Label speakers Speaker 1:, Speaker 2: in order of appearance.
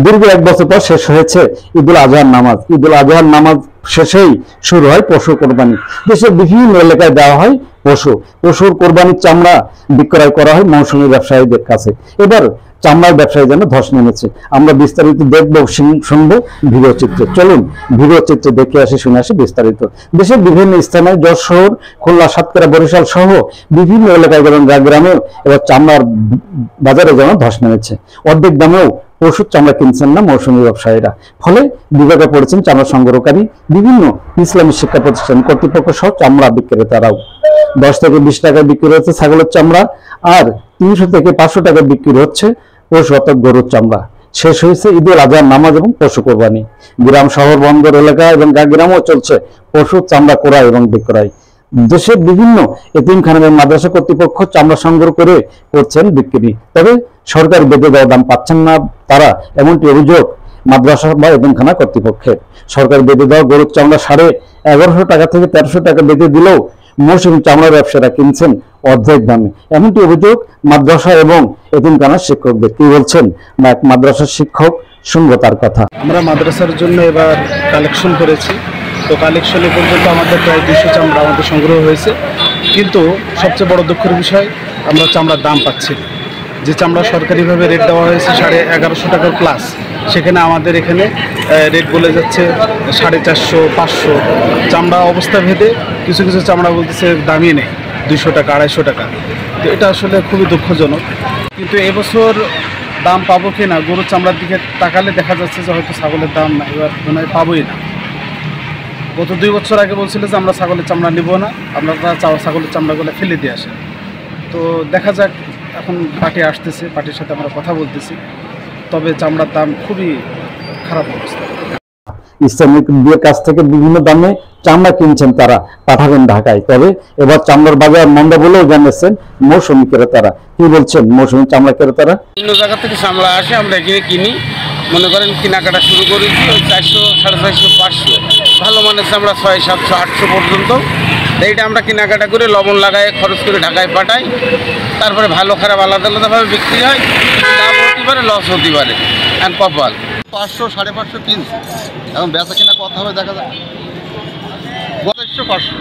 Speaker 1: দীর্ঘ 1 বছর পর শেষ হয়েছে ঈদুল আজহার নামাজ। ঈদুল আজহার নামাজ শেষেই শুরু হয় পশু কোরবানি। দেশের বিভিন্ন এলাকায় দেওয়া হয় পশুর কোরবানির চামড়া বিক্রয় করা হয় মৌসুমী ব্যবসায়ীদের কাছে। এবার চামড়ার ব্যবসায়ী যেন ধস নেমেছে। আমরা বিস্তারিত দেখব, শুনবো ভিডিও চিত্রে। চলুন ভিডিও চিত্রে দেখে আসি, শুনে আসি বিস্তারিত। দেশের বিভিন্ন স্থানে যশোর, খুলনা, সাতক্ষীরা, বরিশাল সহ বিভিন্ন এলাকায় যেমন গ্রামেও এবার চামড়ার বাজারে যেন ধস নেমেছে। অর্ধেক দামেও পশুর চামড়া কিনছেন না মৌসুমী ব্যবসায়ীরা। ফলে বিভাগে পড়েছেন চামড়া সংগ্রহকারী, বিভিন্ন ইসলামী শিক্ষা প্রতিষ্ঠান কর্তৃপক্ষ সহ চামড়া বিক্রেতারাও। 10 থেকে 20 টাকায় বিক্রি হচ্ছে ছাগলের চামড়া, আর 300 থেকে 500 টাকায় বিক্রি হচ্ছে পশু অর্থাৎ গরুর চামড়া। শেষ হয়েছে ঈদুল আজহার নামাজ এবং পশু কোরবানি। গ্রাম, শহর, বন্দর এলাকা এবং গ্রামেও চলছে পশুর চামড়া ক্রয় এবং বিক্রয়। দেশের বিভিন্ন এতিমখানা এবং মাদ্রাসা কর্তৃপক্ষ চামড়া সংগ্রহ করে করছেন বিক্রি, তবে সরকার বেঁধে দেওয়া দাম পাচ্ছেন না তারা, এমনটি অভিযোগ মাদ্রাসা বা এতিমখানা কর্তৃপক্ষের। সরকার বেঁধে দেওয়া গরুর চামড়া 1150 টাকা থেকে 1300 টাকা বেঁধে দিলেও মৌসুমী চামড়া ব্যবসায়ীরা কিনছেন অর্ধেক দামে, এমনটি অভিযোগ মাদ্রাসা এবং এতিমখানার শিক্ষকদের। কি বলছেন এক মাদ্রাসার শিক্ষক, শুনবো তার কথা।
Speaker 2: আমরা মাদ্রাসার জন্য এবার কালেকশন করেছি, তো কালেকশনে পর্যন্ত আমাদের প্রায় 200 চামড়া আমাদের সংগ্রহ হয়েছে। কিন্তু সবচেয়ে বড় দুঃখের বিষয়, আমরা চামড়ার দাম পাচ্ছি না। যে চামড়া সরকারিভাবে রেট দেওয়া হয়েছে 1150 টাকার প্লাস, সেখানে আমাদের এখানে রেট বলে যাচ্ছে 450, 500। চামড়া অবস্থা ভেদে কিছু কিছু চামড়া বলতেছে দামই নেই, 200 টাকা, 250 টাকা। তো এটা আসলে খুবই দুঃখজনক। কিন্তু এবছর দাম পাবো কি না, গরুর চামড়ার দিকে তাকালে দেখা যাচ্ছে যে হয়তো ছাগলের দাম এবার মনে হয় পাবোই না। গত 2 বছর আগে বলছিল যে আমরা ছাগলের চামড়া নিব না, আপনারা ছাগলের চামড়াগুলো ফেলে দিয়ে আসেন। তো দেখা যাক, এখন পার্টি আসতেছে, পার্টির সাথে আমরা কথা বলতেছি, তবে চামড়ার দাম খুবই খারাপ অবস্থা।
Speaker 1: ইসলামিকদের কাছ থেকে বিভিন্ন দামে চামড়া কিনছেন তারা, পাঠাবেন ঢাকায়। তবে এবার চামড়ার বাজার মন্দা বলেও জানিয়েছেন মৌসুমী ক্রেতারা। কি বলছেন মৌসুমী চামড়া ক্রেতারা?
Speaker 3: বিভিন্ন জায়গা থেকে চামড়া আসে, আমরা এখানে কিনি। মনে করেন কেনাকাটা শুরু করেছি ওই 400, 450, 500। ভালো মানের চামড়া 600, 700, 800 পর্যন্ত। এইটা আমরা কেনাকাটা করে লবণ লাগায় খরচ করে ঢাকায় পাঠাই। তারপরে ভালো খারাপ আলাদা আলাদাভাবে বিক্রি হয়। লাভ হতে পারে, লস হতে পারে, অ্যান্ড কপাল।
Speaker 4: 500, 550 কিনছি, এখন বেচা কিনা কত হবে দেখা যাক। 500, 500